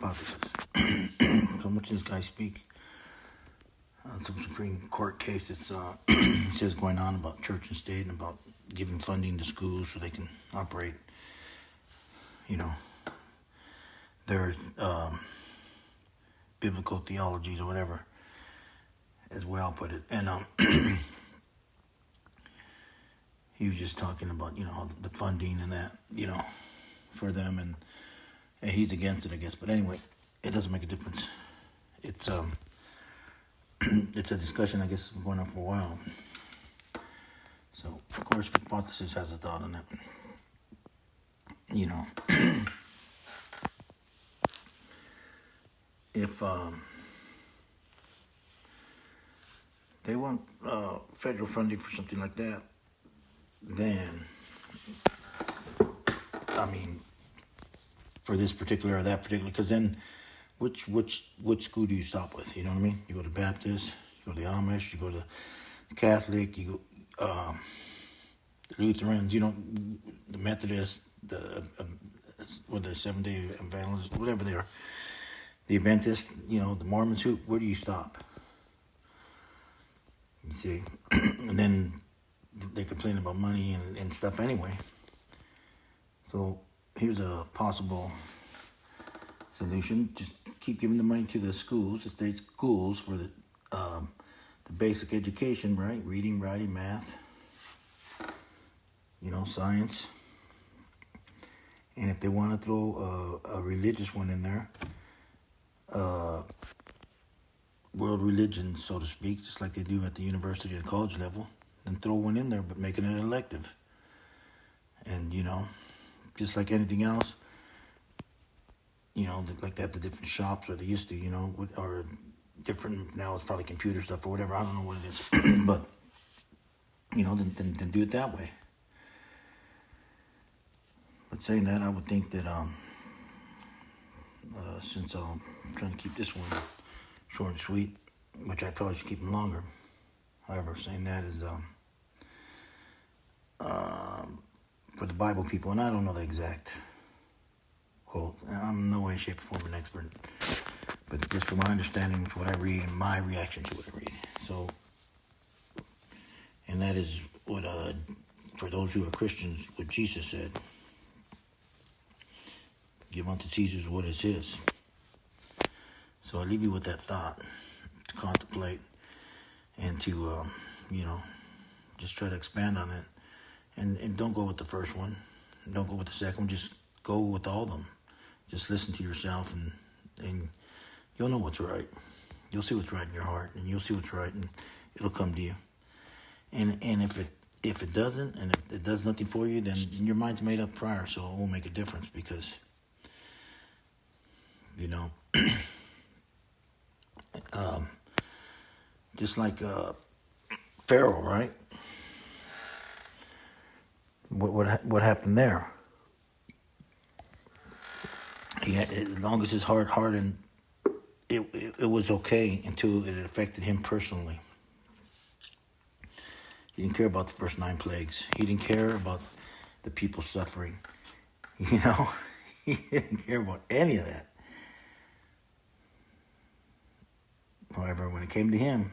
Vicpothesis. So much this guy speak on some Supreme Court case that's says going on about church and state and about giving funding to schools so they can operate, their biblical theologies or whatever, as well put it. And he was just talking about, the funding and that, for them, and he's against it, I guess. But anyway, it doesn't make a difference. It's it's a discussion, I guess, going on for a while. So, of course, Vicpothesis has a thought on that. If they want federal funding for something like that, then, for this particular or that particular, because then which school do you stop with? You know what I mean? You go to Baptist, you go to the Amish, you go to the Catholic, you go the Lutherans, the Methodists, the Seventh-day Adventists, whatever they are, the Adventists, the Mormons. Where do you stop? You see, and then they complain about money and stuff anyway. So here's a possible solution: just keep giving the money to the schools, the state schools, for the basic education, right? Reading, writing, math, science. And if they want to throw a religious one in there, world religion, so to speak, just like they do at the university or college level, then throw one in there, but making it elective. And, just like anything else, like that, the different shops, or they used to, or different, now it's probably computer stuff or whatever, I don't know what it is, but, then do it that way. But saying that, I would think that, since I'm trying to keep this one short and sweet, which I probably should keep them longer. However, saying that is, for the Bible people, and I don't know the exact quote. I'm in no way, shape, or form an expert, but just from my understanding, from what I read, and my reaction to what I read. So, and that is what, for those who are Christians, what Jesus said: "Give unto Caesar what is his." So I leave you with that thought to contemplate and to, just try to expand on it. And don't go with the first one. Don't go with the second one. Just go with all of them. Just listen to yourself, and you'll know what's right. You'll see what's right in your heart, and you'll see what's right, and it'll come to you. And if it doesn't, and if it does nothing for you, then your mind's made up prior, so it won't make a difference, because, just like Pharaoh, right? What happened there? As long as his heart hardened, it was okay until it affected him personally. He didn't care about the first 9 plagues. He didn't care about the people suffering. He didn't care about any of that. However, when it came to him,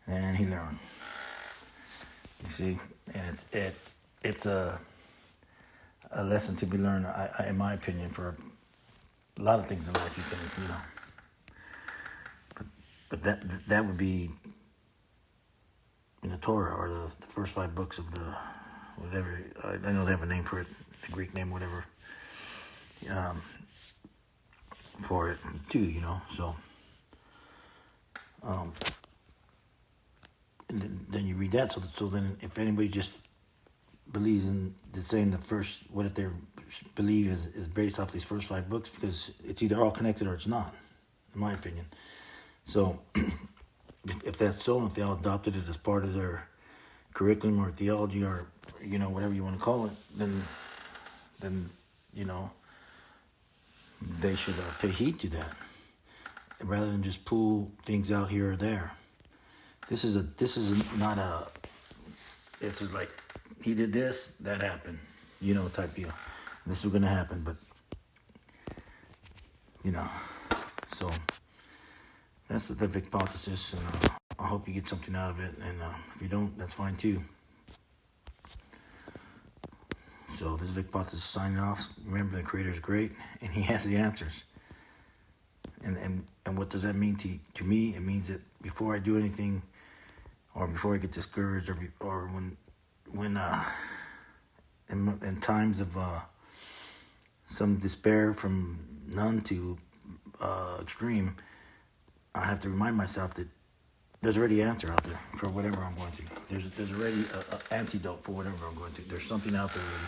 then he learned. You see, and it's a lesson to be learned, in my opinion, for a lot of things in life. You can, but that would be in the Torah, or the first 5 books of the whatever. I know they have a name for it, the Greek name, whatever, for it too. So. And then you read that, so then if anybody just believes in saying the first, what if they believe is based off these first 5 books, because it's either all connected or it's not, in my opinion. So if that's so, if they all adopted it as part of their curriculum or theology, or whatever you want to call it, then they should pay heed to that, rather than just pull things out here or there. This is like, he did this, that happened, type deal. This is going to happen, but you know. So that's the Vicpothesis, and I hope you get something out of it. And if you don't, that's fine too. So this is Vicpothesis signing off. Remember, the Creator is great, and He has the answers. And what does that mean to me? It means that before I do anything, or before I get discouraged, or when in times of some despair from none to extreme, I have to remind myself that there's already an answer out there for whatever I'm going through. There's already an antidote for whatever I'm going through. There's something out there already.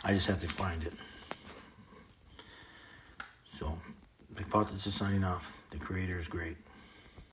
I just have to find it. So, Vicpothesis signing off. The Creator is great.